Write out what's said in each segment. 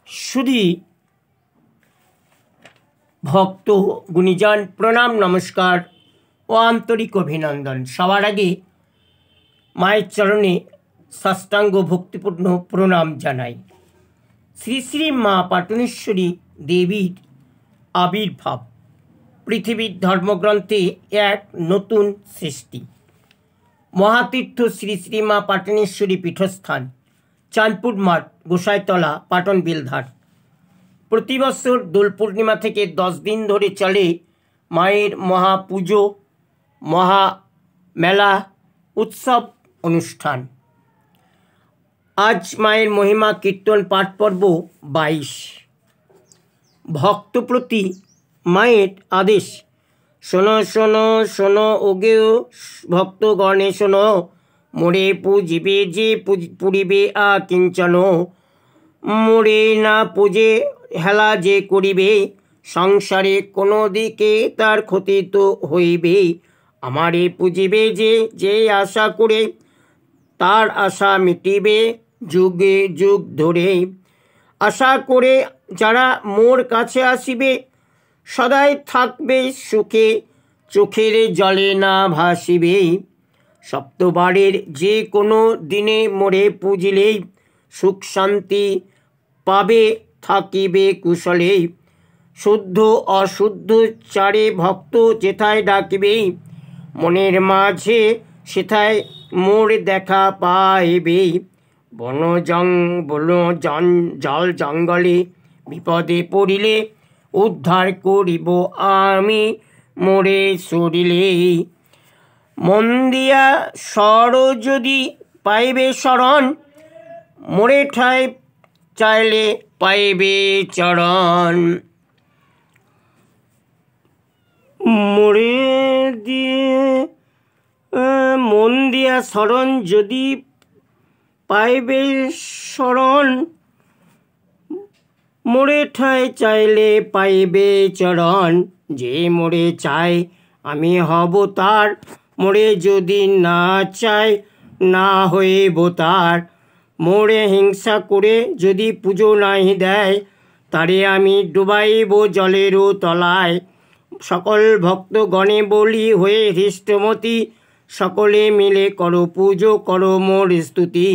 শুধু ভক্ত গুণীজন প্রণাম নমস্কার ও আন্তরিক অভিনন্দন। সবার আগে মায়ের চরণে সাষ্টাঙ্গ ভক্তিপূর্ণ প্রণাম জানাই। শ্রী শ্রী মা পাটনেশ্বরী দেবীর আবির্ভাব পৃথিবীর ধর্মগ্রন্থে এক নতুন সৃষ্টি। মহাতীর্থ শ্রী শ্রী মা পাটনেশ্বরী পীঠস্থান, চাঁদপুর মাঠ, গোসাইতলা, পাটন বিলধার। প্রতি বছর দোল পূর্ণিমা থেকে 10 দিন ধরে চলে মায়ের মহাপুজো, মহামেলা, উৎসব অনুষ্ঠান। আজ মায়ের মহিমা কীর্তন পাঠ পর্ব 22। ভক্তপ্রতি মায়ের আদেশ, শোনো শোনো শোনো ওগেও ভক্তগণে শোনো, মোরে পুজিবে যে পুরিবে কিঞ্চন, মোরে না পুজে হেলা যে করিবে, সংসারে কোনো দিকে তার ক্ষতি তো হইবে। আমারে পুজিবে যে যে আশা করে, তার আশা মিটিবে যুগে যুগ ধরে। আশা করে যারা মোর কাছে আসিবে, সদাই থাকবে সুখে, চোখের জলে না ভাসিবে। সপ্তবারের যে কোনো দিনে মোরে পুজিলেই, সুখ শান্তি পাবে থাকিবে কুশলে। শুদ্ধ অশুদ্ধ চারে ভক্ত যেথায় ডাকিবে, মনের মাঝে সেথায় মোর দেখা পাইবে। বন জল জঙ্গলে বিপদে পড়িলে, উদ্ধার করিব আমি মোরে সরিলে। মন দিয়া সর যদি পাইবে শরণ, মোরে ঠাই চাইলে পাইবে চরণ। মোরে দিয়ে মন দিয়া শরণ যদি পাইবে শরণ, মোরে ঠাই চাইলে পাইবে চরণ। যে মোরে চাই আমি হব তার, মোরে যদি না চাই না হইব তার। মোরে হিংসা করে যদি পুজো নাহি দেয়, তারে আমি ডুবাইব জলেরও তলায়। সকল ভক্তগণে বলি হয়ে হৃষ্টমতি, সকলে মিলে করো পুজো করো মোর স্তুতি।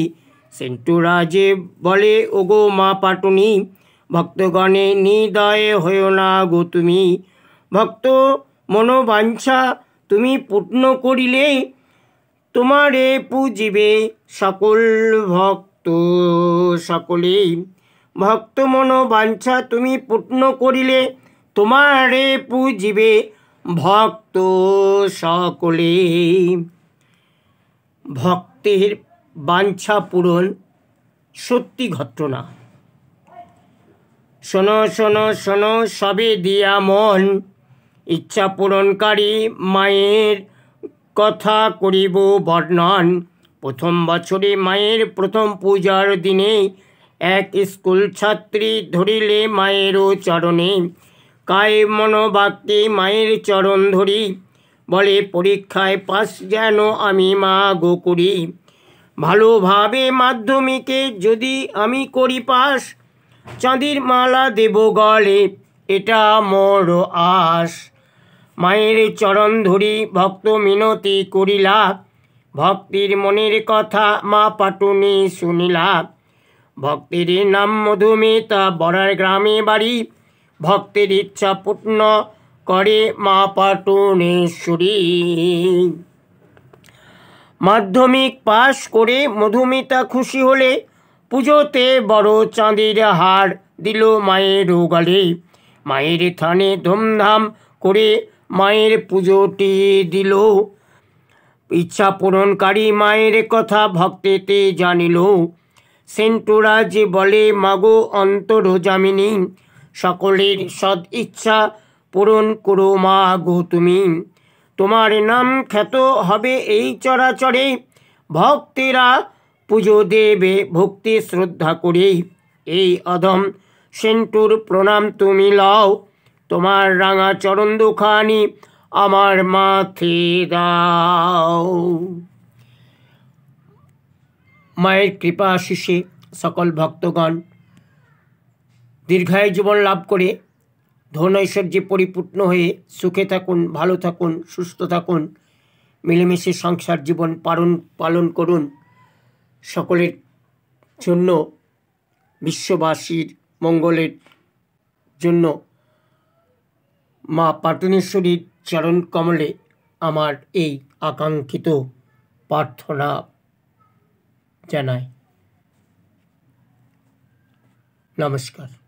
সেন্টুরা যে বলে ওগো মা পাটনি, ভক্তগণে নিদয়ে হয়েও না গো তুমি। ভক্ত মনোবাঞ্ছা তুমি পূর্ণ করিলে, তোমারে পুজিবে সকল ভক্ত সকলে। ভক্ত মনোবাঞ্ছা তুমি পূর্ণ করিলে, তোমারে পুজিবে ভক্ত সকলে। ভক্তের বাঞ্ছা পূরণ সত্যি ঘটনা। শোনো শোনো শোনো সবে দিয়া মন, ইচ্ছা পূরণকারী মায়ের কথা করিব বর্ণন। প্রথম বছরে মায়ের প্রথম পূজার দিনে, এক স্কুল ছাত্রী ধরিলে মায়েরও চরণে। কায় মনোবাক্যে মায়ের চরণ ধরি, বলে পরীক্ষায় পাস যেন আমি মা গো করি। ভালোভাবে মাধ্যমিকে যদি আমি করি পাস, চাঁদির মালা দেব গলে এটা মোর আস। মায়ের চরণ ধরি ভক্ত মিনতি করিলা, ভক্তির মনের কথা মা পাটনি শুনিলা। ভক্তের নাম মধুমিতা, বড়ার গ্রামে বাড়ি, ভক্তের ইচ্ছা পূর্ণ করে মা পাটনেশ্বরী। মাধ্যমিক পাশ করে মধুমিতা খুশি হলে, পুজোতে বড় চাঁদের হার দিল মায়ের গলে। মায়ের থানে ধুমধাম করে মায়ের পুজোটি দিল, ইচ্ছা পূরণকারী মায়ের কথা ভক্তেতে জানিল। সেন্টুরা যে বলে মাগো অন্তর জামিনী, সকলের সদ ইচ্ছা পূরণ করো মা গো তুমি। তোমার নাম খ্যাত হবে এই চরাচরে, ভক্তেরা পুজো দেবে ভক্তি শ্রদ্ধা করে। এই অধম সেন্টুর প্রণাম তুমি লও, তোমার রাঙা চরণ দুখানি আমার মাথে দাও। মায়ের কৃপা আশিসে সকল ভক্তগণ দীর্ঘায়ু জীবন লাভ করে ধন ঐশ্বর্যে পরিপূর্ণ হয়ে সুখে থাকুন, ভালো থাকুন, সুস্থ থাকুন, মিলেমিশে সংসার জীবন পালন করুন। সকলের জন্য, বিশ্ববাসীর মঙ্গলের জন্য মা পাটনেশ্বরীর চরণ কমলে আমার এই আকাঙ্ক্ষিত প্রার্থনা জানাই। নমস্কার।